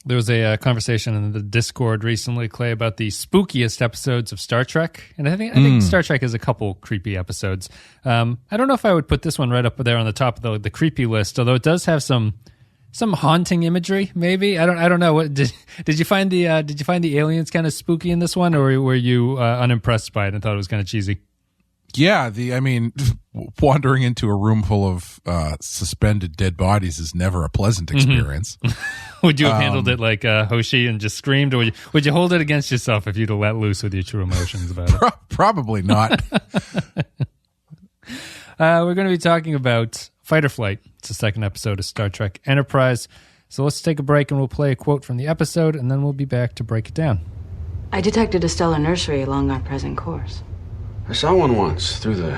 There was a conversation in the Discord recently, Clay, about the spookiest episodes of Star Trek. And I think Star Trek has a couple creepy episodes. I don't know if I would put this one right up there on the top of the creepy list, although it does have some haunting imagery, maybe. I don't know. What did you find the aliens kind of spooky in this one, or were you unimpressed by it and thought it was kind of cheesy? Yeah, wandering into a room full of suspended dead bodies is never a pleasant experience. Would you have handled it like Hoshi and just screamed, or would you hold it against yourself if you'd have let loose with your true emotions about it? Probably not. We're going to be talking about Fight or Flight. It's the second episode of Star Trek Enterprise. So let's take a break and we'll play a quote from the episode, and then we'll be back to break it down. I detected a stellar nursery along our present course. I saw one once through the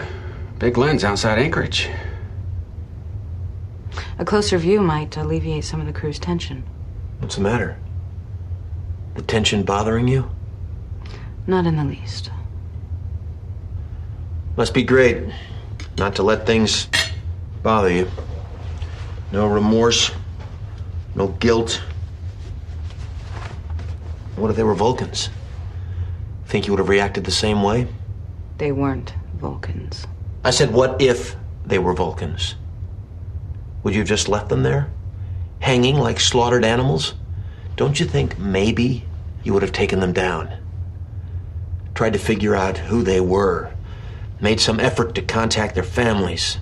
big lens outside Anchorage. A closer view might alleviate some of the crew's tension. What's the matter? The tension bothering you? Not in the least. Must be great not to let things bother you. No remorse, no guilt. What if they were Vulcans? Think you would have reacted the same way? They weren't Vulcans. I said, what if they were Vulcans? Would you have just left them there? Hanging like slaughtered animals? Don't you think maybe you would have taken them down? Tried to figure out who they were. Made some effort to contact their families.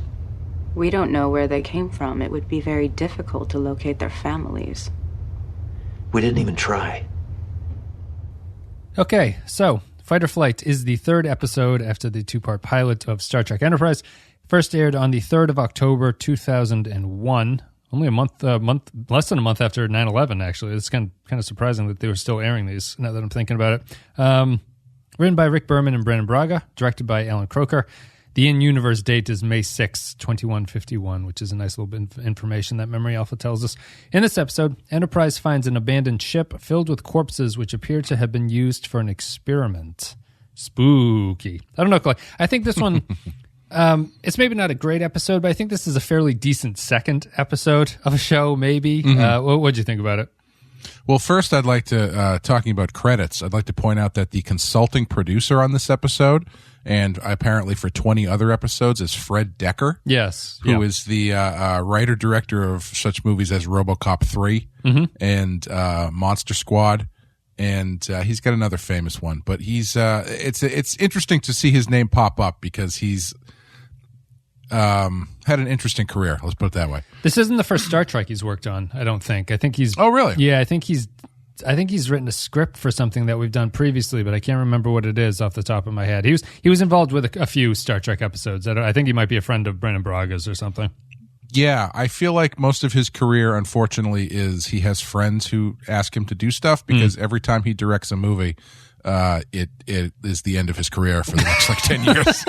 We don't know where they came from. It would be very difficult to locate their families. We didn't even try. Okay, so Fight or Flight is the third episode after the two-part pilot of Star Trek Enterprise. First aired on the 3rd of October, 2001. Only less than a month after 9/11, actually. It's kind of surprising that they were still airing these, now that I'm thinking about it. Written by Rick Berman and Brannon Braga, directed by Alan Croker. The in-universe date is May 6, 2151, which is a nice little bit of information that Memory Alpha tells us. In this episode, Enterprise finds an abandoned ship filled with corpses which appear to have been used for an experiment. Spooky. I don't know, Clay. I think this one, it's maybe not a great episode, but I think this is a fairly decent second episode of a show, maybe. What'd you think about it? Well, first, I'd like to, talking about credits, I'd like to point out that the consulting producer on this episode, and apparently for 20 other episodes, is Fred Decker. Yes. Who is the writer-director of such movies as RoboCop 3 and Monster Squad. And he's got another famous one. But he's it's interesting to see his name pop up because he's had an interesting career. Let's put it that way. This isn't the first Star Trek he's worked on, I don't think. I think he's... Oh, really? Yeah, I think he's written a script for something that we've done previously, but I can't remember what it is off the top of my head. He was involved with a few Star Trek episodes. I think he might be a friend of Brannon Braga's or something. Yeah, I feel like most of his career, unfortunately, is he has friends who ask him to do stuff because every time he directs a movie, it is the end of his career for the next 10 years.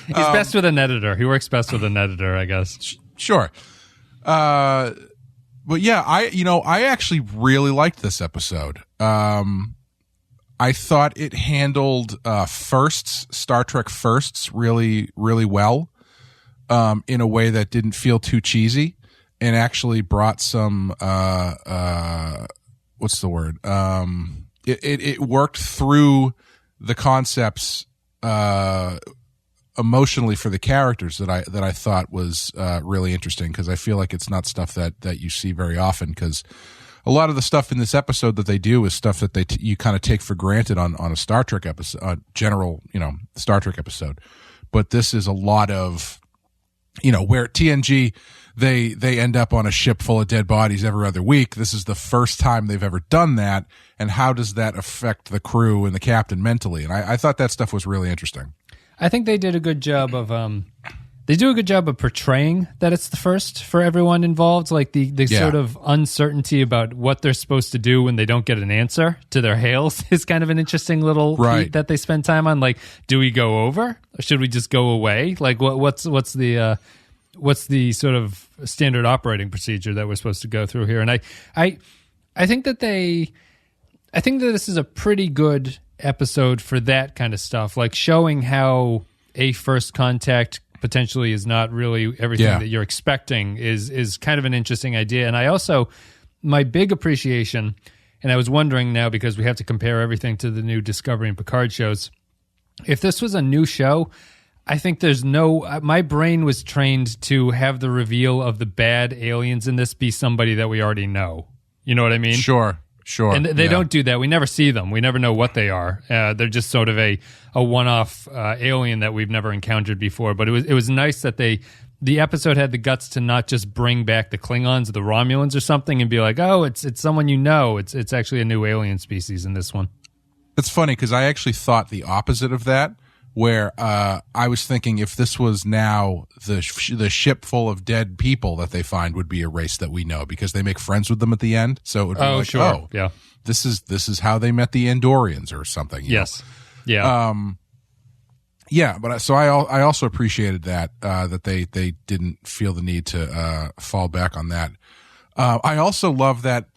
He's best with an editor. He works best with an editor, I guess. Sure. But yeah, I actually really liked this episode. I thought it handled Star Trek firsts really, really well, in a way that didn't feel too cheesy, and actually brought some what's the word? It worked through the concepts emotionally for the characters that I thought was really interesting, because I feel like it's not stuff that you see very often, because a lot of the stuff in this episode that they do is stuff that you kind of take for granted on a Star Trek episode, general, Star Trek episode. But this is a lot of, where TNG, they end up on a ship full of dead bodies every other week. This is the first time they've ever done that. And how does that affect the crew and the captain mentally? And I thought that stuff was really interesting. I think they did a good job of portraying that it's the first for everyone involved. Like the sort of uncertainty about what they're supposed to do when they don't get an answer to their hails is kind of an interesting little beat that they spend time on. Like, do we go over or should we just go away? Like, what's the sort of standard operating procedure that we're supposed to go through here? And I think that this is a pretty good episode for that kind of stuff, like showing how a first contact potentially is not really everything that you're expecting is kind of an interesting idea. And I also my big appreciation, and I was wondering now because we have to compare everything to the new Discovery and Picard shows, if this was a new show, I think there's my brain was trained to have the reveal of the bad aliens in this be somebody that we already know. You know what I mean? Sure. And they don't do that. We never see them. We never know what they are. They're just sort of a one-off alien that we've never encountered before. But it was nice that the episode had the guts to not just bring back the Klingons or the Romulans or something and be like, oh, it's someone you know. It's actually a new alien species in this one. It's funny because I actually thought the opposite of that, where I was thinking if this was now the ship full of dead people that they find would be a race that we know because they make friends with them at the end. So it would be like, sure. oh, yeah, this is how they met the Andorians or something. Yes. Know? Yeah. Yeah, but so I also appreciated that that they didn't feel the need to fall back on that. I also love that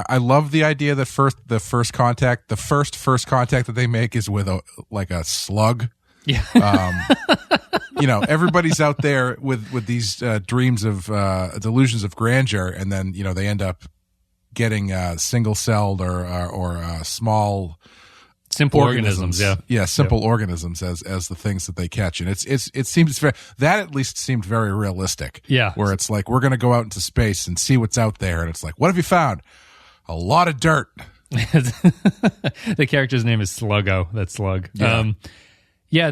I love the idea that the first contact that they make is with a slug. Yeah. Everybody's out there with these dreams of delusions of grandeur, and then they end up getting single-celled or small simple organisms. Simple organisms as the things that they catch, and it seems that at least seemed very realistic. Yeah, where it's like we're going to go out into space and see what's out there, and it's like, what have you found? A lot of dirt. The character's name is Sluggo. That's Slug. Yeah.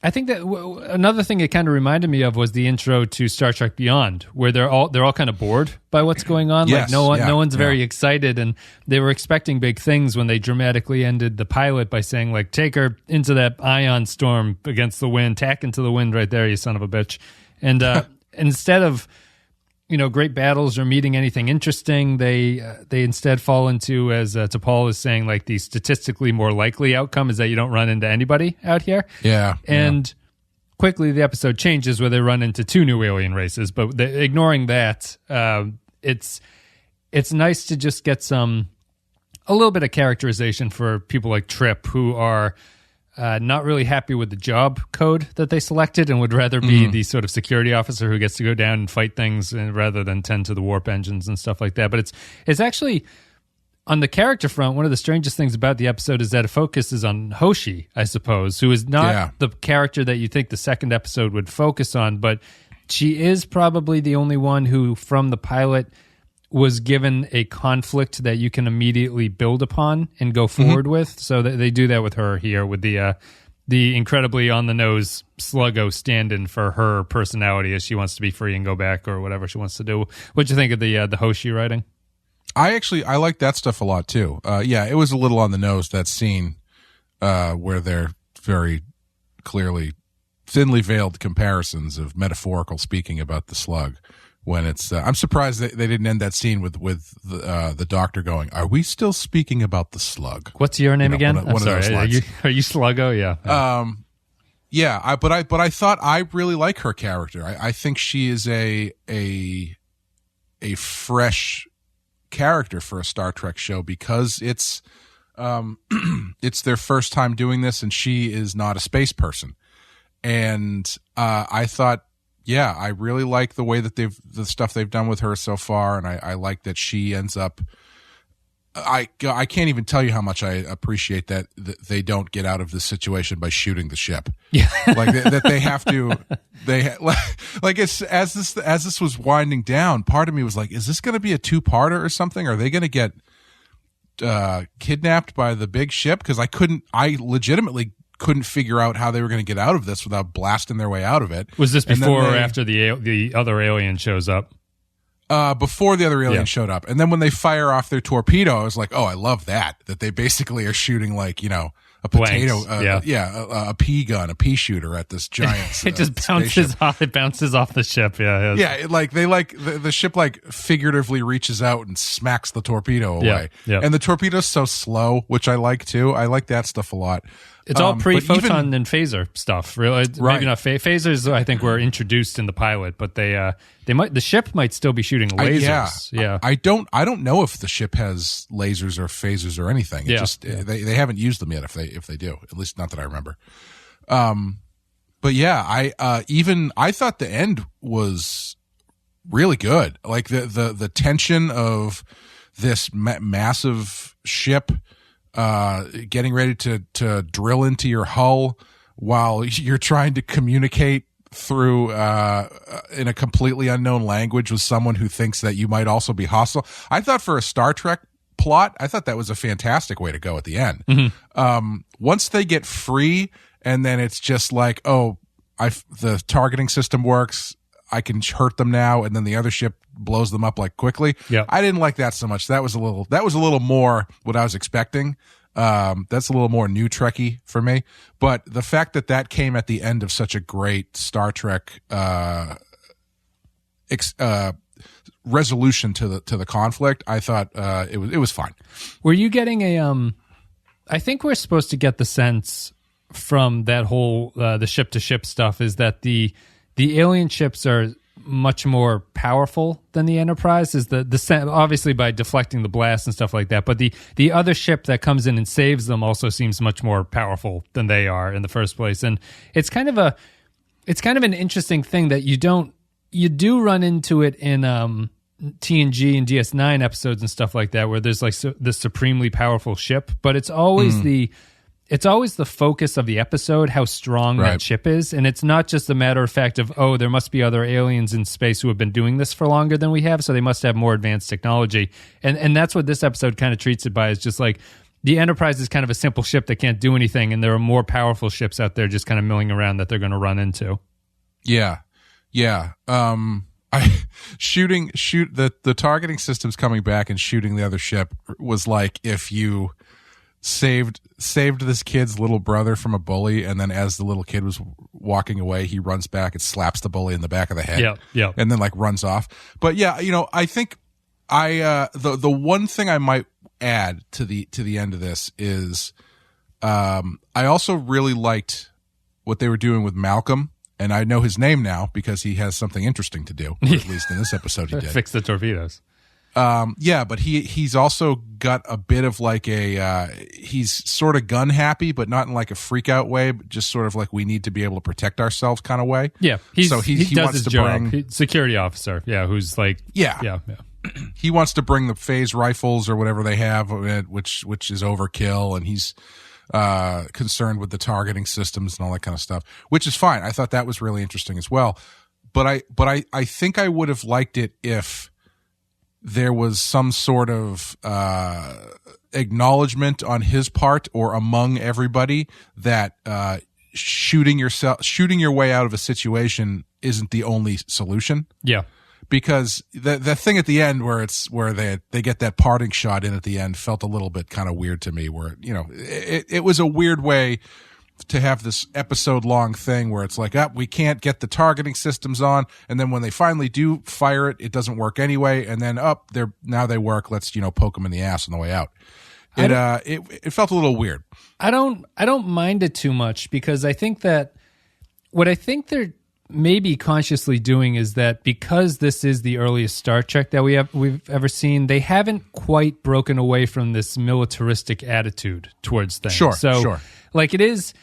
I think that another thing it kind of reminded me of was the intro to Star Trek Beyond, where they're all kind of bored by what's going on. Yes, like no one's very excited, and they were expecting big things when they dramatically ended the pilot by saying, like, take her into that ion storm against the wind, tack into the wind right there, you son of a bitch. And instead of great battles or meeting anything interesting, they instead fall into, as T'Pol is saying, like the statistically more likely outcome is that you don't run into anybody out here. Yeah. And quickly the episode changes where they run into two new alien races. But ignoring that, it's nice to just get a little bit of characterization for people like Trip, who are not really happy with the job code that they selected and would rather be the sort of security officer who gets to go down and fight things rather than tend to the warp engines and stuff like that. But it's actually, on the character front, one of the strangest things about the episode is that it focuses on Hoshi, I suppose, who is not the character that you think the second episode would focus on, but she is probably the only one who, from the pilot, was given a conflict that you can immediately build upon and go forward with. So they do that with her here with the incredibly on the nose Sluggo stand-in for her personality as she wants to be free and go back or whatever she wants to do. What'd you think of the Hoshi writing? I like that stuff a lot too. It was a little on the nose, that scene where they're very clearly thinly veiled comparisons of metaphorical speaking about the slug. When it's, I'm surprised they didn't end that scene with the doctor going, "Are we still speaking about the slug?" What's your name again? One of those lines. Are you Sluggo? Yeah. But I thought I really like her character. I think she is a fresh character for a Star Trek show because it's their first time doing this, and she is not a space person. And I thought, yeah, I really like the way that the stuff they've done with her so far, and I like that she ends up. I can't even tell you how much I appreciate that they don't get out of this situation by shooting the ship. Yeah, like that they have to. It's as this was winding down, part of me was like, is this going to be a two-parter or something? Are they going to get kidnapped by the big ship? Because I legitimately couldn't figure out how they were going to get out of this without blasting their way out of it. Was this before or after the other alien shows up? Before the other alien showed up. And then when they fire off their torpedo, I was like, oh, I love that they basically are shooting like, a potato, a pea gun, a pea shooter at this giant it just bounces off. It bounces off the ship. The ship like figuratively reaches out and smacks the torpedo away. And the torpedo's so slow, which I like too. I like that stuff a lot. It's all pre-photon and phaser stuff. Really, maybe not phasers. I think were introduced in the pilot, but the ship might still be shooting lasers. I don't know if the ship has lasers or phasers or anything. They haven't used them yet. If they do, at least not that I remember. But yeah, I thought the end was really good. Like the tension of this massive ship getting ready to drill into your hull while you're trying to communicate through in a completely unknown language with someone who thinks that you might also be hostile. I thought for a Star Trek plot, I thought that was a fantastic way to go at the end. Once they get free, and then it's just like, the targeting system works, I can hurt them now, and then the other ship blows them up like quickly. Yeah. I didn't like that so much. That was a little more what I was expecting. That's a little more new Trekky for me. But the fact that came at the end of such a great Star Trek resolution to the conflict, I thought it was fine. Were you getting a I think we're supposed to get the sense from that whole the ship to ship stuff is that the alien ships are much more powerful than the Enterprise, is the obviously by deflecting the blast and stuff like that, but the other ship that comes in and saves them also seems much more powerful than they are in the first place. And it's kind of an interesting thing that you do run into it in TNG and DS9 episodes and stuff like that, where there's like the supremely powerful ship, but it's always it's always the focus of the episode, how strong that ship is. And it's not just a matter of fact of, there must be other aliens in space who have been doing this for longer than we have, so they must have more advanced technology. And that's what this episode kind of treats it by, is just like the Enterprise is kind of a simple ship that can't do anything, and there are more powerful ships out there just kind of milling around that they're going to run into. Yeah. Yeah. The targeting systems coming back and shooting the other ship was like if you saved this kid's little brother from a bully, and then as the little kid was walking away, he runs back and slaps the bully in the back of the head, and then like runs off. But yeah, I think the one thing I might add to the end of this is I also really liked what they were doing with Malcolm. And I know his name now because he has something interesting to do, or at least in this episode he did. Fix the torpedoes. But he's also got a bit of like he's sort of gun happy, but not in like a freak out way, but just sort of like we need to be able to protect ourselves kind of way. Yeah. He does wants his to job. Security officer. Yeah. Who's like, yeah. He wants to bring the phase rifles or whatever they have, which is overkill. And he's concerned with the targeting systems and all that kind of stuff, which is fine. I thought that was really interesting as well. But I think I would have liked it if there was some sort of acknowledgement on his part or among everybody that shooting your way out of a situation isn't the only solution. Yeah. Because the thing at the end where they get that parting shot in at the end felt a little bit kind of weird to me, where it was a weird way to have this episode long thing where it's like, we can't get the targeting systems on, and then when they finally do fire it doesn't work anyway, and then now they work, let's poke them in the ass on the way out. It felt a little weird. I don't mind it too much, because I think that what I think they're maybe consciously doing is that because this is the earliest Star Trek that we've ever seen, they haven't quite broken away from this militaristic attitude towards things. Sure. Like it is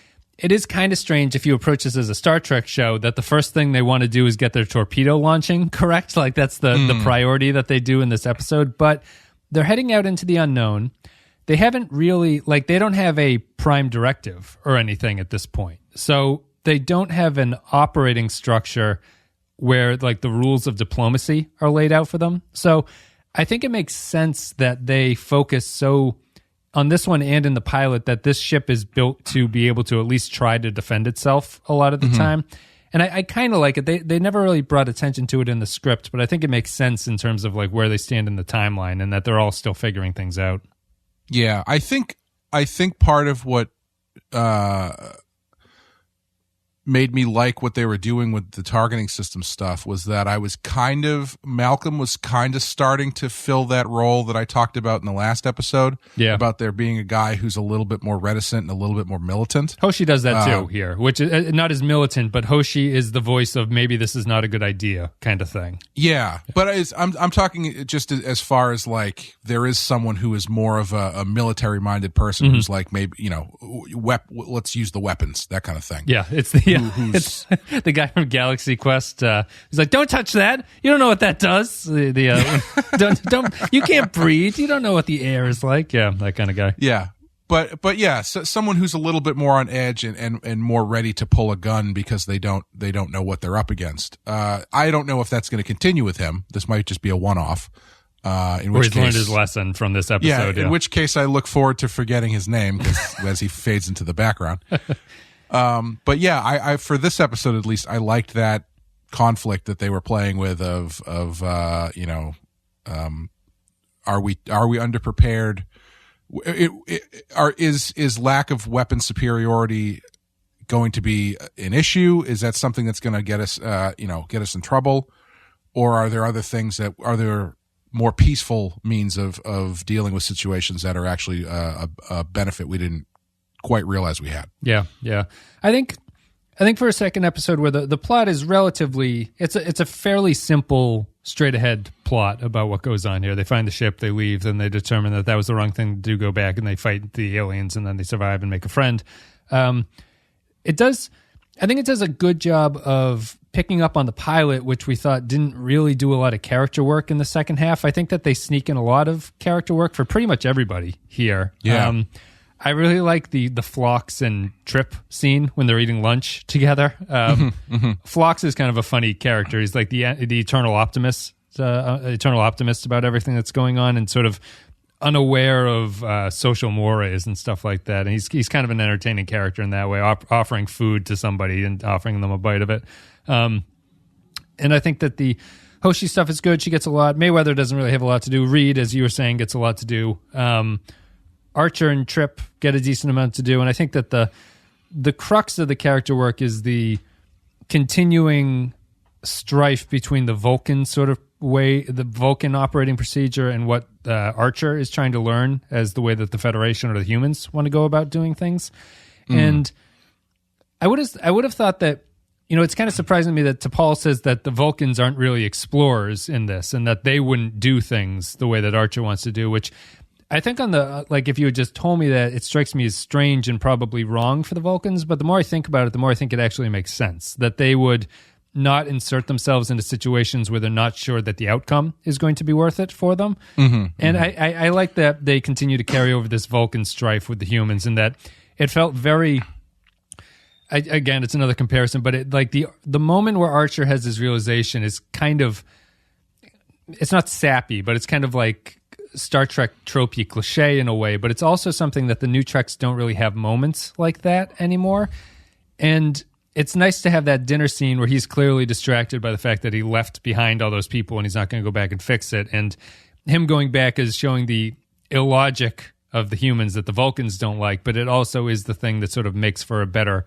kind of strange if you approach this as a Star Trek show that the first thing they want to do is get their torpedo launching correct. Like that's the priority that they do in this episode. But they're heading out into the unknown. They haven't really, they don't have a prime directive or anything at this point. So they don't have an operating structure where the rules of diplomacy are laid out for them. So I think it makes sense that they focus so on this one and in the pilot that this ship is built to be able to at least try to defend itself a lot of the time. And I kind of like it. They never really brought attention to it in the script, but I think it makes sense in terms of where they stand in the timeline and that they're all still figuring things out. Yeah, I think part of what made me like what they were doing with the targeting system stuff was that Malcolm was kind of starting to fill that role that I talked about in the last episode. Yeah. About there being a guy who's a little bit more reticent and a little bit more militant. Hoshi does that too here, which is not as militant, but Hoshi is the voice of maybe this is not a good idea kind of thing. Yeah. But I'm talking just as far as there is someone who is more of a military minded person who's maybe, let's use the weapons, that kind of thing. Yeah. It's the who's the guy from Galaxy Quest. He's like, "Don't touch that. You don't know what that does. Don't. You can't breathe. You don't know what the air is like." Yeah, that kind of guy. Yeah. But yeah, so someone who's a little bit more on edge and more ready to pull a gun because they don't know what they're up against. I don't know if that's going to continue with him. This might just be a one-off. In which he's learned his lesson from this episode. In which case I look forward to forgetting his name as he fades into the background. But yeah, I for this episode at least, I liked that conflict that they were playing with of are we underprepared? Is lack of weapon superiority going to be an issue? Is that something that's going to get us in trouble, or are there other things are there more peaceful means of dealing with situations that are actually a benefit we didn't quite realize we had? Yeah. I think for a second episode where the plot is relatively, it's a fairly simple, straight ahead plot about what goes on here. They find the ship, they leave, then they determine that was the wrong thing to do, go back, and they fight the aliens, and then they survive and make a friend. I think it does a good job of picking up on the pilot, which we thought didn't really do a lot of character work in the second half. I think that they sneak in a lot of character work for pretty much everybody here. Yeah. I really like the Phlox and Trip scene when they're eating lunch together. Phlox is kind of a funny character. He's like the eternal optimist about everything that's going on, and sort of unaware of social mores and stuff like that. And he's kind of an entertaining character in that way, offering food to somebody and offering them a bite of it. And I think that the Hoshi stuff is good. She gets a lot. Mayweather doesn't really have a lot to do. Reed, as you were saying, gets a lot to do. Archer and Trip get a decent amount to do, and I think that the crux of the character work is the continuing strife between the Vulcan sort of way, the Vulcan operating procedure, and what Archer is trying to learn as the way that the Federation or the humans want to go about doing things. And I would have thought that, it's kind of surprising to me that T'Pol says that the Vulcans aren't really explorers in this, and that they wouldn't do things the way that Archer wants to do, which I think if you had just told me that, it strikes me as strange and probably wrong for the Vulcans, but the more I think about it, the more I think it actually makes sense, that they would not insert themselves into situations where they're not sure that the outcome is going to be worth it for them. I like that they continue to carry over this Vulcan strife with the humans, and that it felt very... again, it's another comparison, but the moment where Archer has his realization is kind of... It's not sappy, but it's kind of like Star Trek tropey cliche in a way, but it's also something that the new Treks don't really have moments like that anymore. And it's nice to have that dinner scene where he's clearly distracted by the fact that he left behind all those people and he's not going to go back and fix it. And him going back is showing the illogic of the humans that the Vulcans don't like, but it also is the thing that sort of makes for a better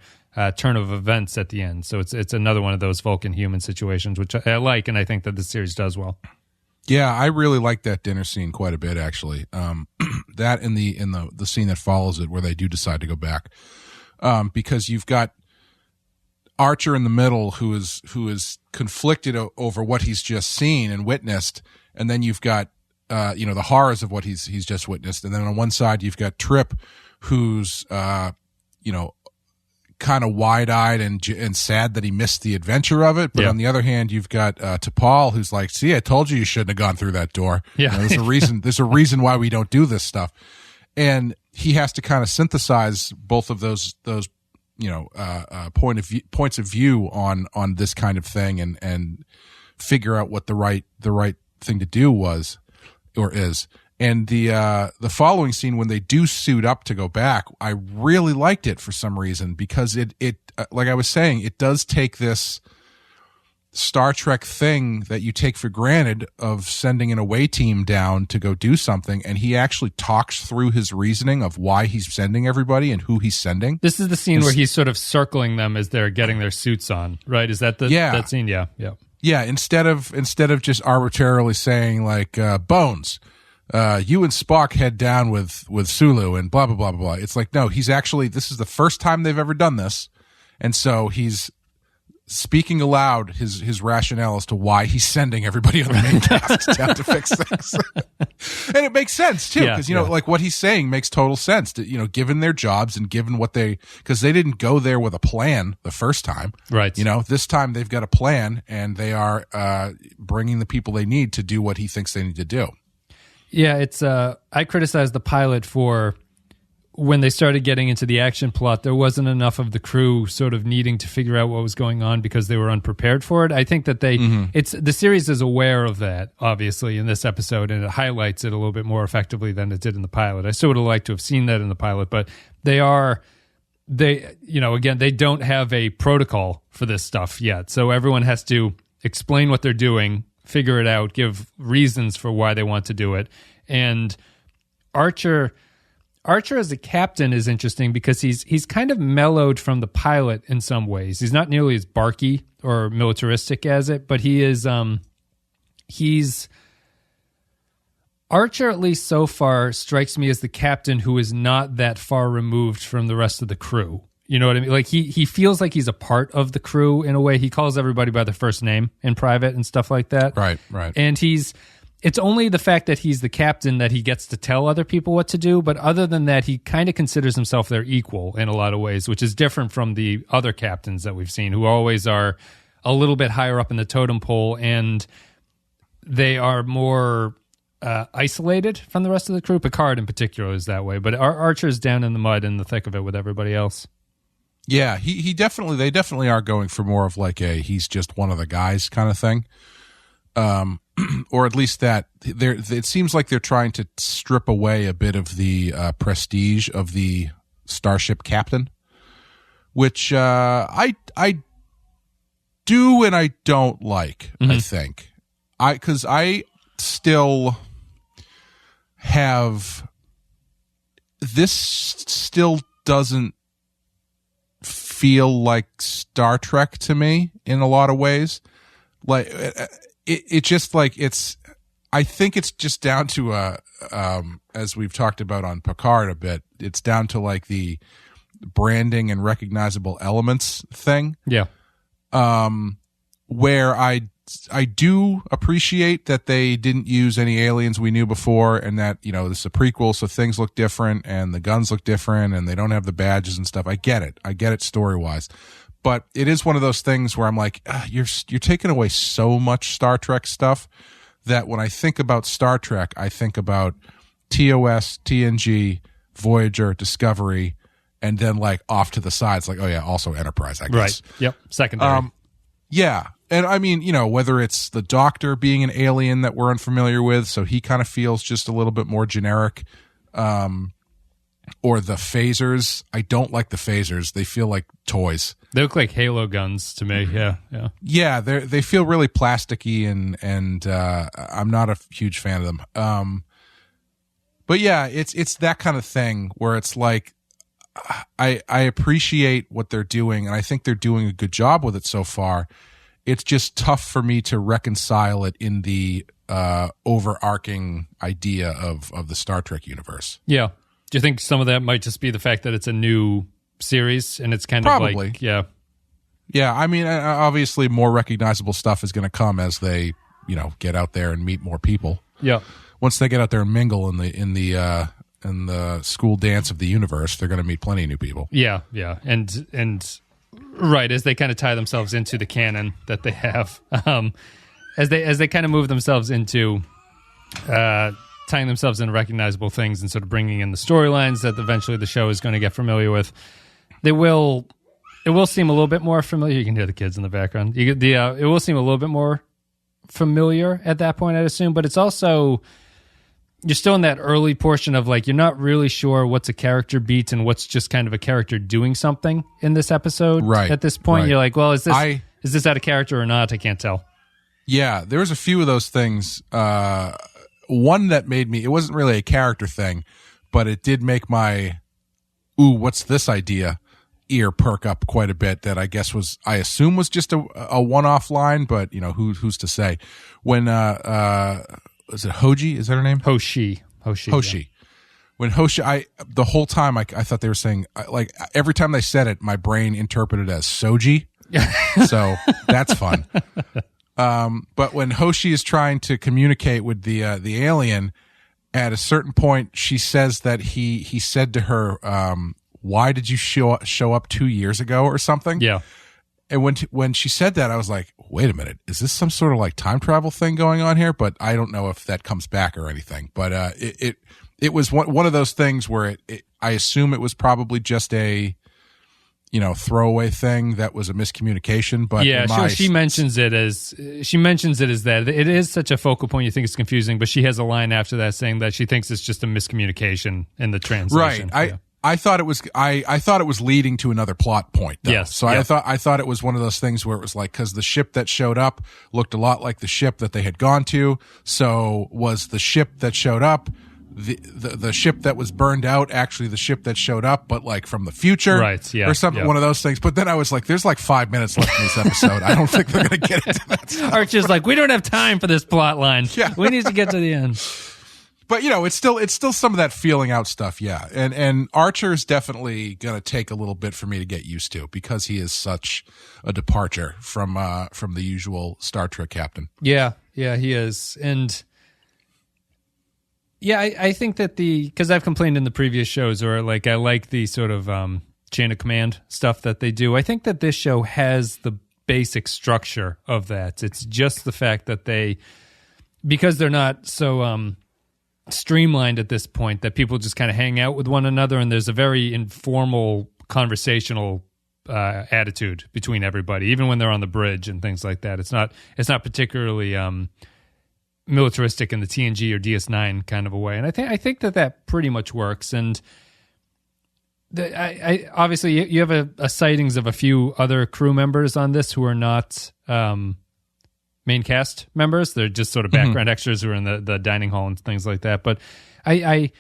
turn of events at the end. So it's another one of those Vulcan-human situations, which I like, and I think that the series does well. Yeah, I really like that dinner scene quite a bit, actually. That and the scene that follows it, where they do decide to go back, because you've got Archer in the middle, who is conflicted over what he's just seen and witnessed, and then you've got the horrors of what he's just witnessed, and then on one side you've got Trip, who's kind of wide-eyed and sad that he missed the adventure of it, but on the other hand, you've got T'Pol, who's like, "See, I told you shouldn't have gone through that door. Yeah, there's a reason. There's a reason why we don't do this stuff." And he has to kind of synthesize both of those points of view on this kind of thing, and figure out what the right thing to do was or is. And the following scene, when they do suit up to go back, I really liked it for some reason, because it like I was saying, it does take this Star Trek thing that you take for granted of sending an away team down to go do something, and he actually talks through his reasoning of why he's sending everybody and who he's sending. This is the scene where he's sort of circling them as they're getting their suits on, right? Is that that scene? Yeah. Yeah, instead of just arbitrarily saying like Bones, you and Spock head down with Sulu and blah blah blah blah blah. It's like, no, he's actually, this is the first time they've ever done this, and so he's speaking aloud his rationale as to why he's sending everybody on the main tasks down to fix things. And it makes sense too, because like what he's saying makes total sense. Given their jobs and given what because they didn't go there with a plan the first time, right? This time they've got a plan, and they are bringing the people they need to do what he thinks they need to do. Yeah, it's. I criticized the pilot for when they started getting into the action plot, there wasn't enough of the crew sort of needing to figure out what was going on because they were unprepared for it. I think that the series is aware of that, obviously, in this episode, and it highlights it a little bit more effectively than it did in the pilot. I still would have liked to have seen that in the pilot, but they don't have a protocol for this stuff yet. So everyone has to explain what they're doing, figure it out, give reasons for why they want to do it. And Archer as a captain is interesting because he's kind of mellowed from the pilot in some ways. He's not nearly as barky or militaristic as it, but he is Archer, at least so far, strikes me as the captain who is not that far removed from the rest of the crew. You know what I mean? Like he feels like he's a part of the crew in a way. He calls everybody by their first name in private and stuff like that. Right. And it's only the fact that he's the captain that he gets to tell other people what to do. But other than that, he kind of considers himself their equal in a lot of ways, which is different from the other captains that we've seen who always are a little bit higher up in the totem pole, and they are more isolated from the rest of the crew. Picard in particular is that way, but Archer's down in the mud in the thick of it with everybody else. Yeah, they definitely are going for more of like he's just one of the guys kind of thing. Or at least that it seems like they're trying to strip away a bit of the prestige of the starship captain, which I do and I don't like. Mm-hmm. I think because I still have this still doesn't feel like Star Trek to me in a lot of ways. Like it just like I think it's just down to as we've talked about on Picard a bit, it's down to like the branding and recognizable elements thing. Yeah. Where I do appreciate that they didn't use any aliens we knew before, and that, this is a prequel, so things look different and the guns look different and they don't have the badges and stuff. I get it story-wise. But it is one of those things where I'm like, you're taking away so much Star Trek stuff that when I think about Star Trek, I think about TOS, TNG, Voyager, Discovery, and then like off to the sides, like, oh yeah, also Enterprise, I guess. Right. Yep. Secondary. Yeah. And I mean, whether it's the Doctor being an alien that we're unfamiliar with, so he kind of feels just a little bit more generic, or the phasers. I don't like the phasers. They feel like toys. They look like Halo guns to me. Yeah. Yeah, they feel really plasticky, and I'm not a huge fan of them. But yeah, it's that kind of thing where it's like I appreciate what they're doing, and I think they're doing a good job with it so far. It's just tough for me to reconcile it in the overarching idea of the Star Trek universe. Yeah. Do you think some of that might just be the fact that it's a new series and it's kind Probably. of like, yeah. Yeah, I mean, obviously more recognizable stuff is going to come as they, get out there and meet more people. Yeah. Once they get out there and mingle in the school dance of the universe, they're going to meet plenty of new people. Yeah. And right, as they kind of tie themselves into the canon that they have, as they kind of move themselves into tying themselves into recognizable things and sort of bringing in the storylines that eventually the show is going to get familiar with, it will seem a little bit more familiar. You can hear the kids in the background. It will seem a little bit more familiar at that point, I'd assume, but it's also, you're still in that early portion of like, you're not really sure what's a character beat and what's just kind of a character doing something in this episode. Right. At this point, right. You're like, well, is this out of character or not? I can't tell. Yeah, there was a few of those things. One that made me, it wasn't really a character thing, but it did make my, ooh, what's this idea, ear perk up quite a bit. That I assume was just a one-off line, but who's to say? When is it Hoshi? Is that her name? Hoshi. Yeah. When Hoshi, the whole time I thought they were saying, like, every time they said it, my brain interpreted it as Soji. So that's fun. But when Hoshi is trying to communicate with the alien, at a certain point, she says that he said to her, "Why did you show up 2 years ago or something?" Yeah. And when she said that, I was like, "Wait a minute, is this some sort of like time travel thing going on here?" But I don't know if that comes back or anything. But it was one of those things where I assume it was probably just a throwaway thing that was a miscommunication. But yeah, she mentions it as that it is such a focal point. You think it's confusing, but she has a line after that saying that she thinks it's just a miscommunication in the translation. Right. I thought it was I thought it was leading to another plot point, though. Yes. So I thought it was one of those things where it was like, because the ship that showed up looked a lot like the ship that they had gone to. So was the ship that showed up the ship that was burned out actually the ship that showed up, but like from the future, right? Yeah, or something, one of those things. But then I was like, there's like 5 minutes left in this episode. I don't think they're going to get into that stuff. Archer's like, we don't have time for this plot line. Yeah. We need to get to the end. But it's still some of that feeling out stuff, yeah. And Archer is definitely going to take a little bit for me to get used to, because he is such a departure from the usual Star Trek captain. Yeah, he is. And yeah, I think that because I've complained in the previous shows, or like I like the sort of chain of command stuff that they do. I think that this show has the basic structure of that. It's just the fact that because they're not so streamlined at this point, that people just kind of hang out with one another, and there's a very informal conversational attitude between everybody, even when they're on the bridge and things like that. It's not particularly militaristic in the TNG or DS9 kind of a way, and I think that pretty much works. And I obviously you have a sightings of a few other crew members on this who are not main cast members. They're just sort of background extras who are in the dining hall and things like that. But I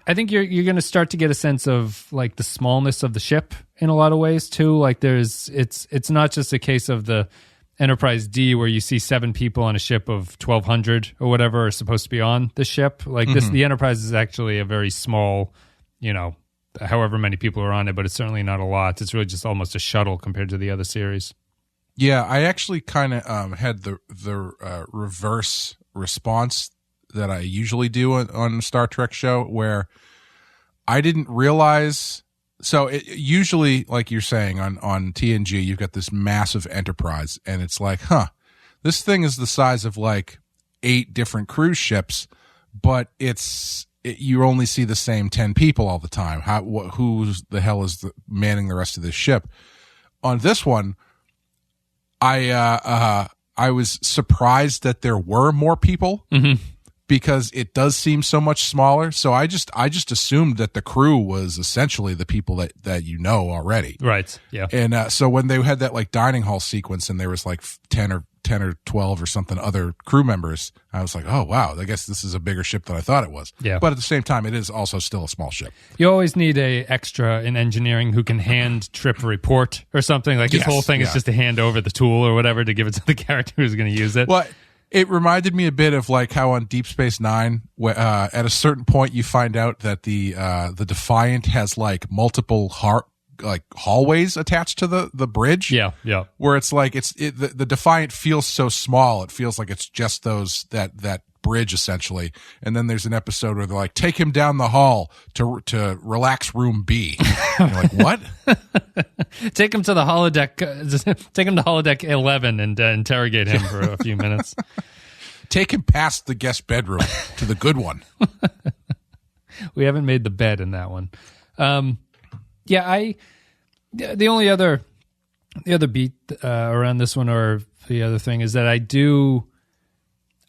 think you're going to start to get a sense of like the smallness of the ship in a lot of ways too. Like it's not just a case of the Enterprise D where you see 7 people on a ship of 1,200 or whatever are supposed to be on the ship. Like the Enterprise is actually a very small, however many people are on it, but it's certainly not a lot. It's really just almost a shuttle compared to the other series. Yeah, I actually kind of had the reverse response that I usually do on a Star Trek show, where I didn't realize. So usually, like you're saying, on TNG, you've got this massive Enterprise, and it's like, this thing is the size of like 8 different cruise ships, but you only see the same 10 people all the time. Who the hell is manning the rest of this ship? On this one, I was surprised that there were more people. Because it does seem so much smaller. So I just assumed that the crew was essentially the people that you know already. Right. Yeah. And so when they had that like dining hall sequence and there was like 10 or 12 or something other crew members, I was like, oh wow, I guess this is a bigger ship than I thought it was. Yeah. But at the same time, it is also still a small ship. You always need a extra in engineering who can hand trip a report or something. Like his whole thing is just to hand over the tool or whatever to give it to the character who's going to use it. Well, it reminded me a bit of like how on Deep Space Nine, at a certain point you find out that the Defiant has like multiple hallways attached to the bridge. Yeah. Where it's like the Defiant feels so small, it feels like it's just that bridge essentially. And then there's an episode where they're like, take him down the hall to relax room B. And you're like, what? Take him to the holodeck. Take him to holodeck 11 and interrogate him for a few minutes. Take him past the guest bedroom to the good one. We haven't made the bed in that one. The only other beat around this one, or the other thing, is that I do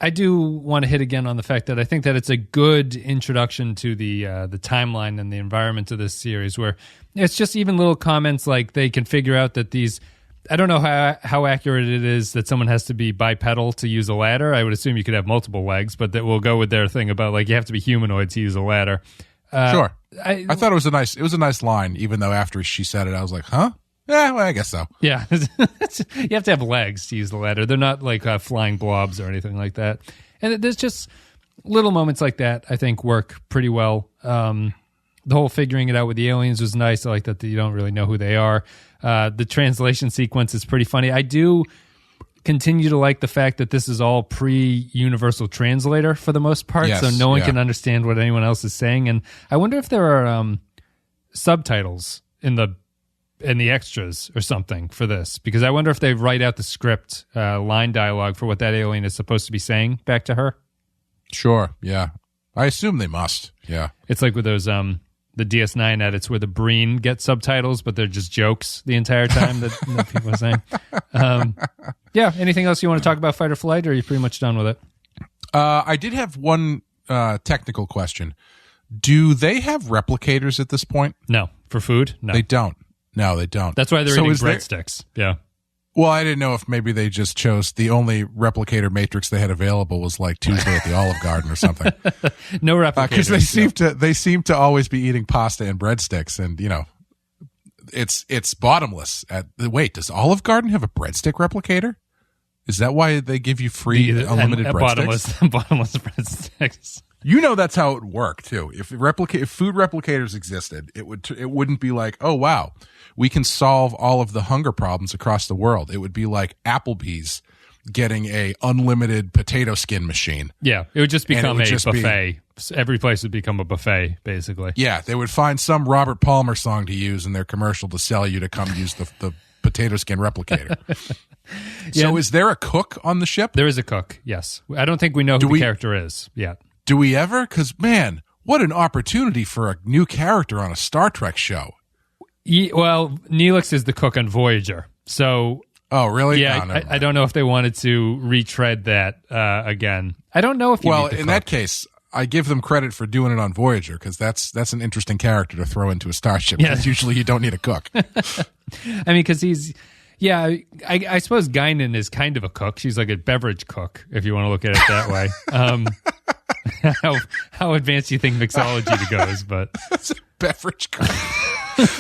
want to hit again on the fact that I think that it's a good introduction to the timeline and the environment of this series, where it's just even little comments like they can figure out that these, I don't know how accurate it is that someone has to be bipedal to use a ladder. I would assume you could have multiple legs, but that will go with their thing about like you have to be humanoid to use a ladder. Sure. I thought it was a nice line, even though after she said it, I was like, huh? Yeah, well, I guess so. Yeah. You have to have legs to use the ladder. They're not like flying blobs or anything like that. And there's just little moments like that I think work pretty well. The The whole figuring it out with the aliens was nice. I like that you don't really know who they are. The translation sequence is pretty funny. I do continue to like the fact that this is all pre-universal translator for the most part, Yes, so no one can understand what anyone else is saying. And I wonder if there are subtitles in the extras or something for this, because I wonder if they write out the script line dialogue for what that alien is supposed to be saying back to her. Sure, yeah. I assume they must, yeah. It's like with those the DS9 edits where the Breen gets subtitles, but they're just jokes the entire time that people are saying. Yeah, anything else you want to talk about Fight or Flight, or are you pretty much done with it? I did have one technical question. Do they have replicators at this point? No. For food? No. They don't. No, they don't. That's why they're eating breadsticks. Yeah. Well, I didn't know if maybe they just chose the only replicator matrix they had available was like Tuesday at the Olive Garden or something. No replicators. Because they seem to always be eating pasta and breadsticks, and it's bottomless. Wait, does Olive Garden have a breadstick replicator? Is that why they give you free unlimited breadsticks? Bottomless breadsticks. You know that's how it would work too. If food replicators existed, it wouldn't be like, oh wow, we can solve all of the hunger problems across the world. It would be like Applebee's getting a unlimited potato skin machine. Yeah, it would just become a buffet. Every place would become a buffet, basically. Yeah, they would find some Robert Palmer song to use in their commercial to sell you to come use the potato skin replicator. So is there a cook on the ship? There is a cook, yes. I don't think we know who the character is yet. Do we ever? Because, man, what an opportunity for a new character on a Star Trek show. Well, Neelix is the cook on Voyager. So, oh, really? Yeah, I don't know if they wanted to retread that again. I don't know if you in that case, I give them credit for doing it on Voyager, because that's an interesting character to throw into a starship. Because usually you don't need a cook. I mean, because he's... Yeah, I suppose Guinan is kind of a cook. She's like a beverage cook, if you want to look at it that way. How advanced do you think mixology goes? But it's a beverage cook.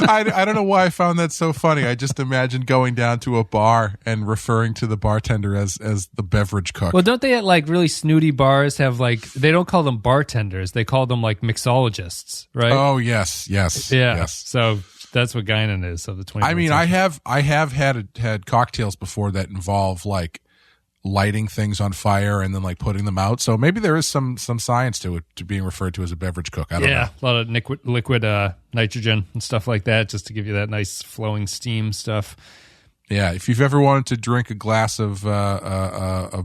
I don't know why I found that so funny. I just imagined going down to a bar and referring to the bartender as the beverage cook. Well, don't they at like really snooty bars have they don't call them bartenders, they call them like mixologists, right? Oh yes. So that's what Guinan is of the 20th I mean, century. I have had cocktails before that involve like lighting things on fire and then like putting them out. So maybe there is some science to it, to being referred to as a beverage cook. I don't know. A lot of liquid nitrogen and stuff like that, just to give you that nice flowing steam stuff. Yeah, if you've ever wanted to drink a glass of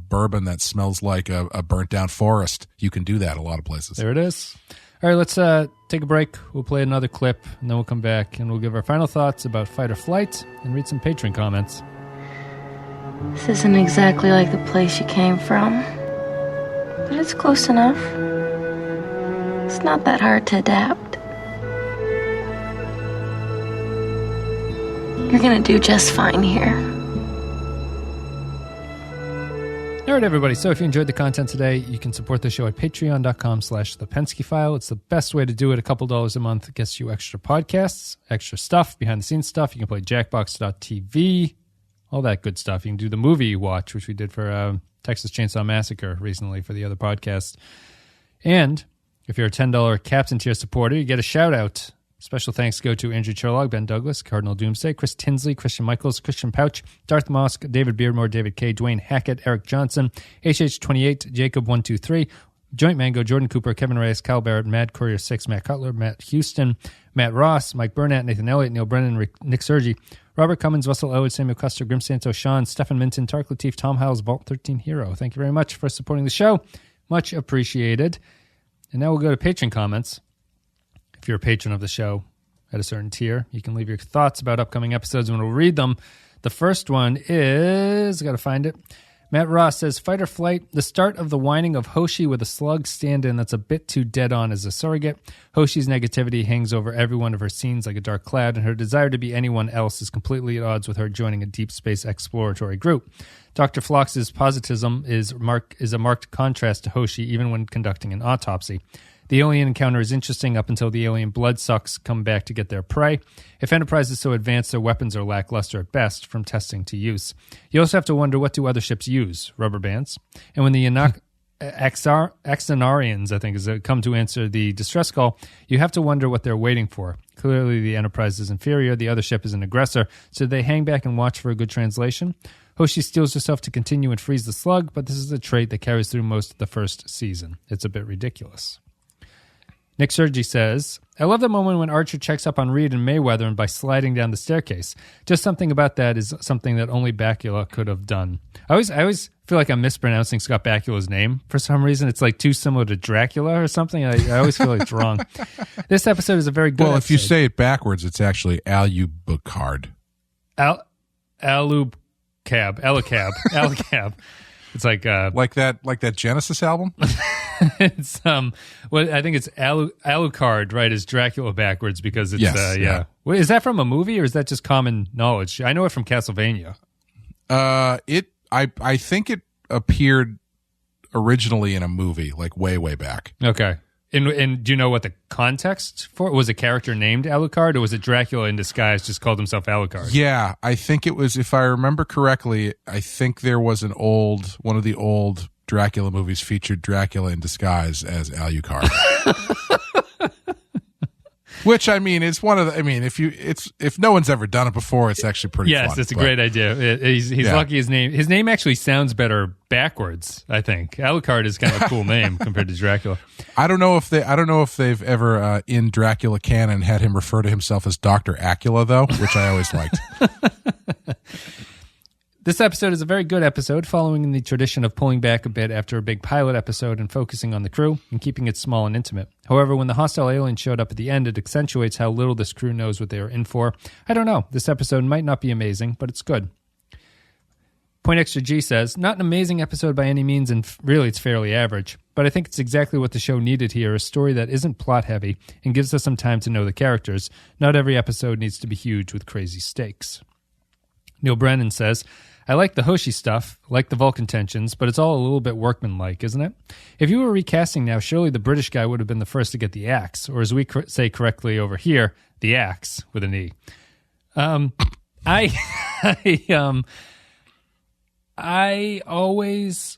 bourbon that smells like a burnt down forest, you can do that a lot of places. There it is. All right, let's take a break. We'll play another clip, and then we'll come back, and we'll give our final thoughts about Fight or Flight and read some Patron comments. This isn't exactly like the place you came from, but it's close enough. It's not that hard to adapt. You're gonna do just fine here. All right, everybody. So if you enjoyed the content today, you can support the show at patreon.com/thepensky-file. It's the best way to do it. $2 a month gets you extra podcasts, extra stuff, behind-the-scenes stuff. You can play Jackbox.tv, all that good stuff. You can do the movie watch, which we did for Texas Chainsaw Massacre recently for the other podcast. And if you're a $10 Captain Tier supporter, you get a shout-out. Special thanks go to Andrew Cherlog, Ben Douglas, Cardinal Doomsday, Chris Tinsley, Christian Michaels, Christian Pouch, Darth Mosk, David Beardmore, David K, Dwayne Hackett, Eric Johnson, HH28, Jacob123, Joint Mango, Jordan Cooper, Kevin Reyes, Kyle Barrett, Mad Courier 6, Matt Cutler, Matt Houston, Matt Ross, Mike Burnett, Nathan Elliott, Neil Brennan, Nick Sergi, Robert Cummins, Russell Owens, Samuel Custer, Grim Santo, Sean, Stefan Minton, Tark Latif, Tom Howells, Vault 13 Hero. Thank you very much for supporting the show. Much appreciated. And now we'll go to patron comments. If you're a patron of the show at a certain tier, you can leave your thoughts about upcoming episodes and we'll read them. The first one is, got to find it. Matt Ross says, Fight or Flight, the start of the whining of Hoshi with a slug stand-in that's a bit too dead-on as a surrogate. Hoshi's negativity hangs over every one of her scenes like a dark cloud, and her desire to be anyone else is completely at odds with her joining a deep space exploratory group. Dr. Phlox's positivism is a marked contrast to Hoshi even when conducting an autopsy. The alien encounter is interesting up until the alien bloodsucks come back to get their prey. If Enterprise is so advanced, their weapons are lackluster at best from testing to use. You also have to wonder, what do other ships use? Rubber bands? And when the Axanarians, I think, has come to answer the distress call, you have to wonder what they're waiting for. Clearly, the Enterprise is inferior. The other ship is an aggressor. So they hang back and watch for a good translation. Hoshi steels herself to continue and freeze the slug, but this is a trait that carries through most of the first season. It's a bit ridiculous. Nick Sergi says, I love the moment when Archer checks up on Reed and Mayweather and by sliding down the staircase. Just something about that is something that only Bakula could have done. I always feel like I'm mispronouncing Scott Bakula's name for some reason. It's like too similar to Dracula or something. I always feel like it's wrong. This episode is a very good episode. If you say it backwards, it's actually Alucard. Alucab. It's like that Genesis album. It's I think it's Alucard, right? Is Dracula backwards because it's yes, yeah. Wait, is that from a movie or is that just common knowledge? I know it from Castlevania. I think it appeared originally in a movie, like way back. Okay. And do you know what the context for it? Was a character named Alucard, or was it Dracula in disguise just called himself Alucard? Yeah, I think it was, if I remember correctly, I think there was one of the old Dracula movies featured Dracula in disguise as Alucard. Which, I mean, it's one of the, I mean, if no one's ever done it before, it's actually pretty fun. Yes, it's a great idea. He's lucky his name actually sounds better backwards, I think. Alucard is kind of a cool name compared to Dracula. I don't know if they've ever in Dracula canon had him refer to himself as Dr. Acula though, which I always liked. This episode is a very good episode, following in the tradition of pulling back a bit after a big pilot episode and focusing on the crew and keeping it small and intimate. However, when the hostile alien showed up at the end, it accentuates how little this crew knows what they are in for. I don't know. This episode might not be amazing, but it's good. Point Extra G says, not an amazing episode by any means, and really it's fairly average, but I think it's exactly what the show needed here, a story that isn't plot-heavy and gives us some time to know the characters. Not every episode needs to be huge with crazy stakes. Neil Brennan says, I like the Hoshi stuff, like the Vulcan tensions, but it's all a little bit workmanlike, isn't it? If you were recasting now, surely the British guy would have been the first to get the axe, or as we say correctly over here, the axe with an E. I always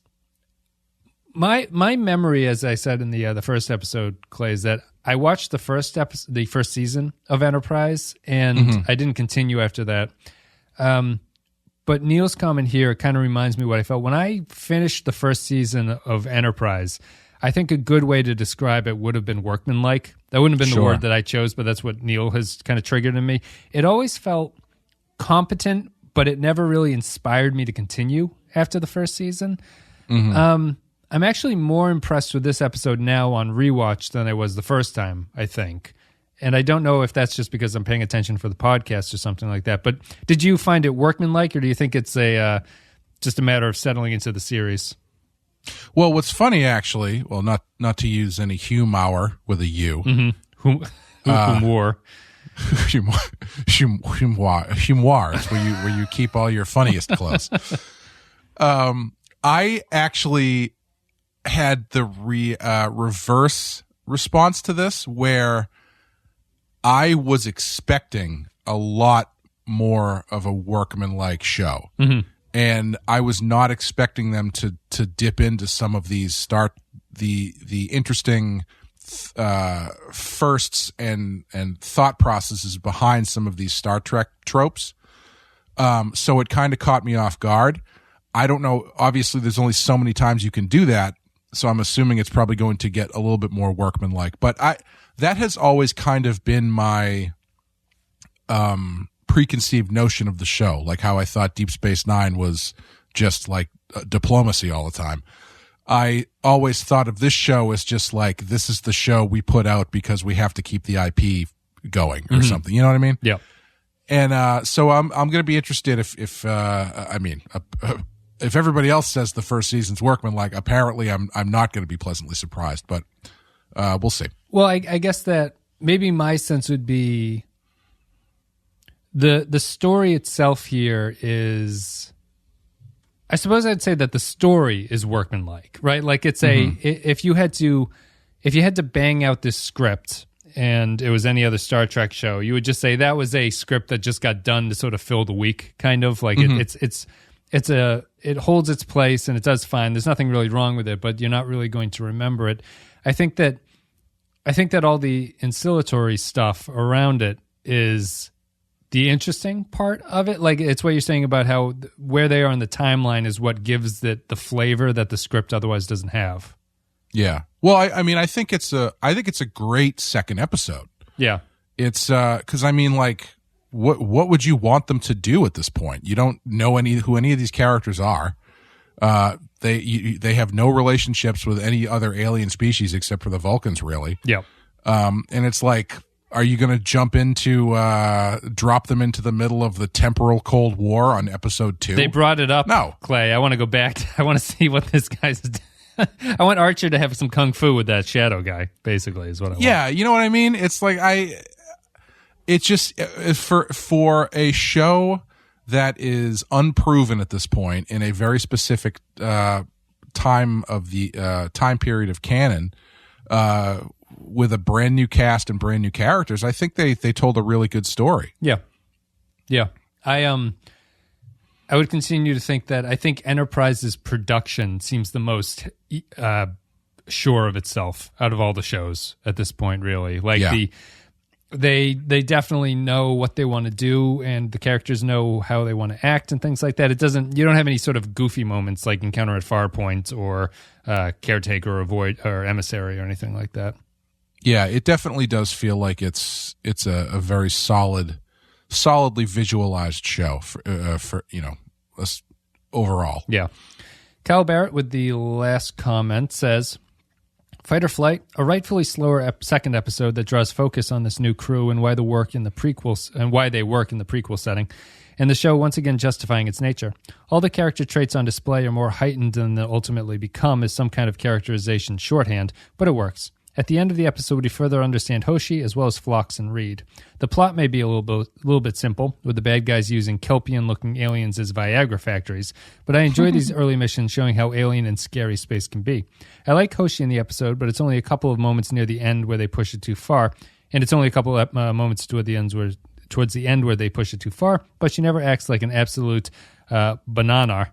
my memory, as I said in the first episode, Clay, is that I watched the first season of Enterprise, and I didn't continue after that. But Neil's comment here kind of reminds me what I felt when I finished the first season of Enterprise. I think a good way to describe it would have been workmanlike. That wouldn't have been the word that I chose, but that's what Neil has kind of triggered in me. It always felt competent, but it never really inspired me to continue after the first season. I'm actually more impressed with this episode now on rewatch than I was the first time, I think. And I don't know if that's just because I'm paying attention for the podcast or something like that. But did you find it workmanlike, or do you think it's just a matter of settling into the series? Well, what's funny, actually, well, not to use any humor with a U. Humor. Humor is where you keep all your funniest clothes. I actually had the reverse response to this, where I was expecting a lot more of a workmanlike show, and I was not expecting them to dip into some of these the interesting firsts and thought processes behind some of these Star Trek tropes. So it kind of caught me off guard. I don't know. Obviously, there's only so many times you can do that, so I'm assuming it's probably going to get a little bit more workmanlike. But that has always kind of been my preconceived notion of the show, like how I thought Deep Space Nine was just like diplomacy all the time. I always thought of this show as just like, this is the show we put out because we have to keep the IP going or something. You know what I mean? Yeah. And so I'm going to be interested if everybody else says the first season's workmanlike. Apparently, I'm not going to be pleasantly surprised, but we'll see. Well, I guess that maybe my sense would be the story itself here is, I suppose I'd say that the story is workmanlike, right? Like it's if you had to bang out this script and it was any other Star Trek show, you would just say that was a script that just got done to sort of fill the week, kind of like it's holds its place and it does fine. There's nothing really wrong with it, but you're not really going to remember it. I think that all the ancillatory stuff around it is the interesting part of it. Like, it's what you're saying about how where they are in the timeline is what gives it the flavor that the script otherwise doesn't have. Yeah. Well, I mean, I think it's a great second episode. Yeah. It's because I mean, like, what would you want them to do at this point? You don't know who any of these characters are. They have no relationships with any other alien species except for the Vulcans, really. Yeah. And it's like, are you going to jump into drop them into the middle of the temporal Cold War on episode 2? They brought it up. No, Clay. I want to go back. I want to see what this guy's. I want Archer to have some kung fu with that shadow guy. Basically, is what I want. Yeah, you know what I mean. It's like it's just for a show that is unproven at this point in a very specific time of the time period of canon, with a brand new cast and brand new characters. I think they told a really good story. Yeah, yeah. I would continue to think that I think Enterprise's production seems the most sure of itself out of all the shows at this point. Really, like they definitely know what they want to do, and the characters know how they want to act and things like that. You don't have any sort of goofy moments like Encounter at Farpoint or Caretaker or Emissary or anything like that. Yeah, it definitely does feel like it's a very solidly visualized show for overall. Yeah. Cal Barrett with the last comment says, Fight or Flight, a rightfully slower second episode that draws focus on this new crew and why they work in the prequel setting, and the show once again justifying its nature. All the character traits on display are more heightened than they ultimately become as some kind of characterization shorthand, but it works. At the end of the episode, we further understand Hoshi as well as Phlox and Reed. The plot may be a little bit simple, with the bad guys using Kelpian-looking aliens as Viagra factories, but I enjoy these early missions showing how alien and scary space can be. I like Hoshi in the episode, but it's only a couple of moments near the end where they push it too far, and it's only a couple of moments towards the end where they push it too far, but she never acts like an absolute banana.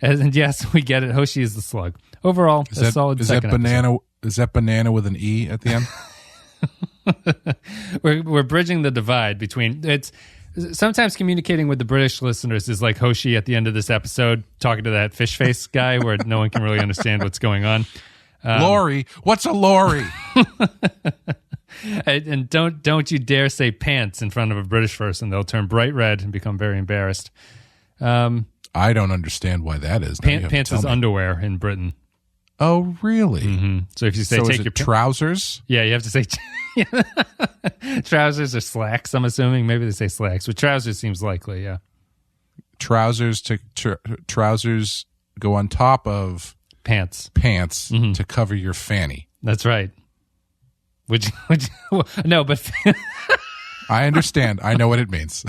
And yes, we get it. Hoshi is the slug. Overall, a solid second episode. Is that banana with an E at the end? We're bridging the divide between it's sometimes communicating with the British listeners is like Hoshi at the end of this episode talking to that fish face guy where no one can really understand what's going on. Lorry, what's a lorry? And don't you dare say pants in front of a British person; they'll turn bright red and become very embarrassed. I don't understand why that is. Pants is underwear in Britain. Oh, really? Mm-hmm. So if you say take your trousers, yeah, you have to say trousers or slacks. I'm assuming maybe they say slacks, but trousers seems likely. Yeah, trousers trousers go on top of pants mm-hmm. to cover your fanny. That's right. Which no, but I understand. I know what it means.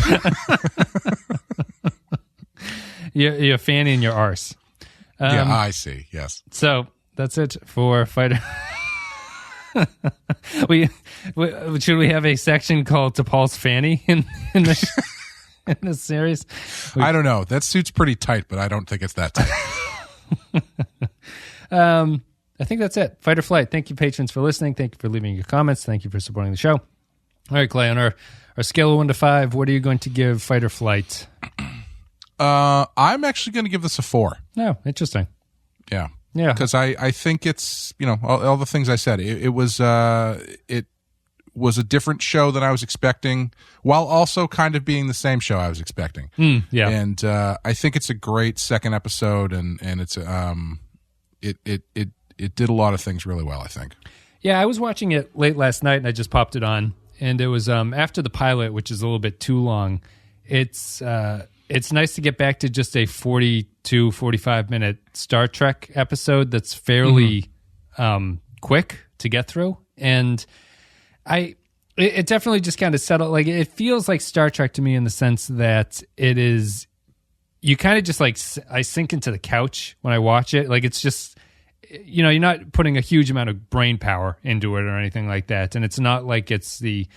Your fanny and your arse. Yeah, I see. Yes. So that's it for Fighter. Should we have a section called "To Paul's Fanny" in this series? I don't know. That suit's pretty tight, but I don't think it's that tight. I think that's it. Fight or Flight. Thank you, patrons, for listening. Thank you for leaving your comments. Thank you for supporting the show. All right, Clay. On our scale of 1 to 5, what are you going to give Fight or Flight? I'm actually going to give this a 4. Oh, interesting. Yeah. Yeah. Because I think it's, all the things I said. It was a different show than I was expecting, while also kind of being the same show I was expecting. Yeah. And I think it's a great second episode, and it's it did a lot of things really well, I think. Yeah, I was watching it late last night, and I just popped it on, and it was after the pilot, which is a little bit too long. It's nice to get back to just a 42, 45-minute Star Trek episode that's fairly quick to get through. And it definitely just kind of settled. Like, it feels like Star Trek to me in the sense that it is, you kind of just like, I sink into the couch when I watch it. Like, it's just, you're not putting a huge amount of brain power into it or anything like that. And it's not like it's the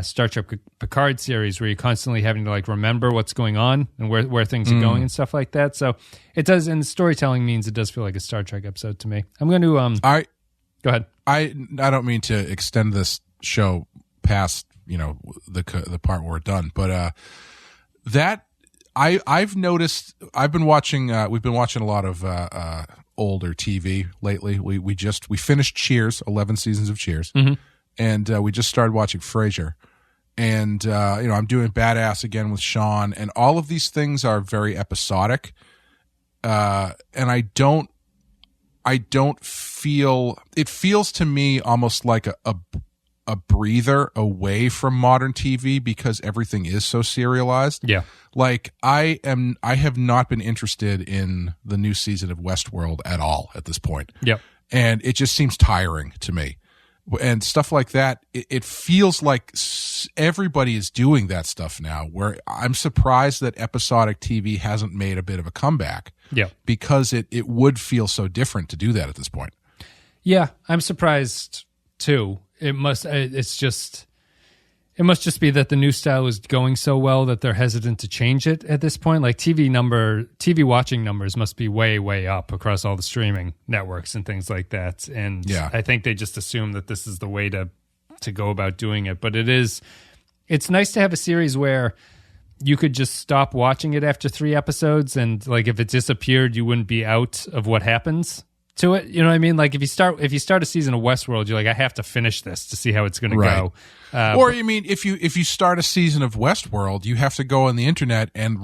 Star Trek Picard series where you're constantly having to like remember what's going on and where things are going and stuff like that. So it does, and storytelling means it does feel like a Star Trek episode to me. I'm going to go ahead. I don't mean to extend this show past the part where we're done, but that I've noticed. I've been watching. We've been watching a lot of older TV lately. We finished Cheers, 11 seasons of Cheers. And we just started watching Frasier. And, I'm doing Badass again with Sean. And all of these things are very episodic. And I don't feel... It feels to me almost like a breather away from modern TV because everything is so serialized. Yeah. Like, I have not been interested in the new season of Westworld at all at this point. Yep. And it just seems tiring to me. And stuff like that, it feels like everybody is doing that stuff now, where I'm surprised that episodic TV hasn't made a bit of a comeback. Yeah. Because it would feel so different to do that at this point. Yeah, I'm surprised too. It must just be that the new style is going so well that they're hesitant to change it at this point. Like TV watching numbers must be way, way up across all the streaming networks and things like that. And yeah. I think they just assume that this is the way to go about doing it. But it's nice to have a series where you could just stop watching it after 3 episodes, and like if it disappeared, you wouldn't be out of what happens to it. You know what I mean? Like if you start a season of Westworld, you're like, I have to finish this to see how it's going to go. Or you mean if you start a season of Westworld, you have to go on the internet and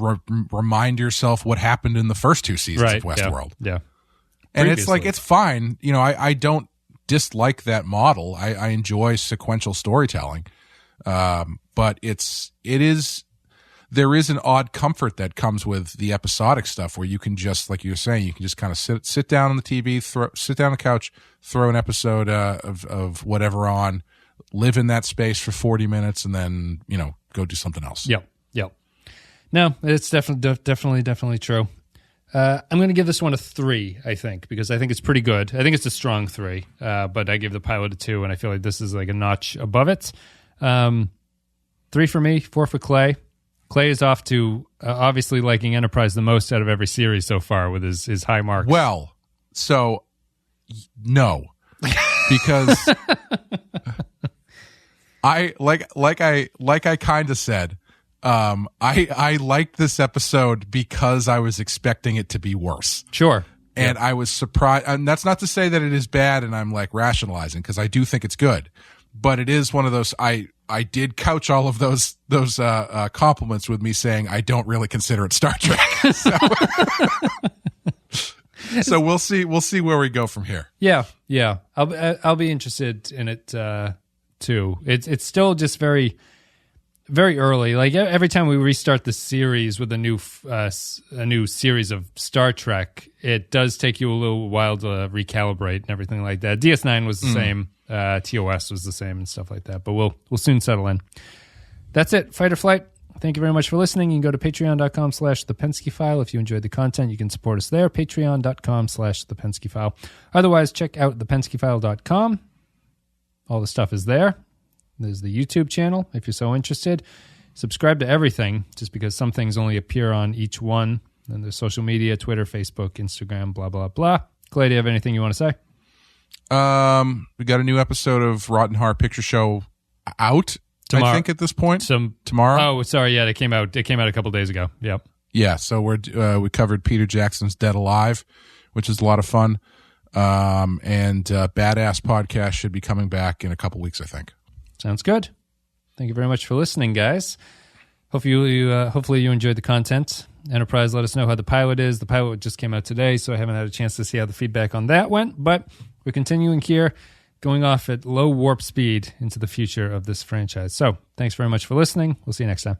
remind yourself what happened in the first 2 seasons of Westworld. Yeah. And it's like, it's fine. I don't dislike that model. I enjoy sequential storytelling. But there is an odd comfort that comes with the episodic stuff where you can just, like you were saying, you can just kind of sit down on the TV, sit down on the couch, throw an episode of whatever on, live in that space for 40 minutes, and then, go do something else. Yep. No, it's definitely true. I'm going to give this one a 3, I think, because I think it's pretty good. I think it's a strong 3, but I give the pilot a 2, and I feel like this is like a notch above it. 3 for me, 4 for Clay. Clay is off to obviously liking Enterprise the most out of every series so far with his high marks. Well, so no, because I kind of said, I liked this episode because I was expecting it to be worse. Sure. And I was surprised. And that's not to say that it is bad and I'm like rationalizing, because I do think it's good. But it is one of those, I did couch all of those compliments with me saying I don't really consider it Star Trek. So we'll see where we go from here. Yeah. I'll be interested in it too. It's still just very, very early. Like every time we restart the series with a new series of Star Trek, it does take you a little while to recalibrate and everything like that. DS9 was the same. TOS was the same and stuff like that, but we'll soon settle in. That's it. Fight or Flight. Thank you very much for listening. You can go to patreon.com/The Penske File. If you enjoyed the content, you can support us there. Patreon.com/The Penske File. Otherwise, check out thepенskefile.com. All the stuff is there. There's the YouTube channel if you're so interested. Subscribe to everything, just because some things only appear on each one. And there's social media, Twitter, Facebook, Instagram, blah, blah, blah. Clay, do you have anything you want to say? We got a new episode of Rotten Heart Picture Show out tomorrow, I think, at this point. Tomorrow. Oh, sorry. Yeah, it came out a couple days ago. Yep. Yeah. So we covered Peter Jackson's Dead Alive, which is a lot of fun. And Badass Podcast should be coming back in a couple weeks, I think. Sounds good. Thank you very much for listening, guys. Hopefully you enjoyed the content. Enterprise, let us know how the pilot is. The pilot just came out today, so I haven't had a chance to see how the feedback on that went, but we're continuing here, going off at low warp speed into the future of this franchise. So thanks very much for listening. We'll see you next time.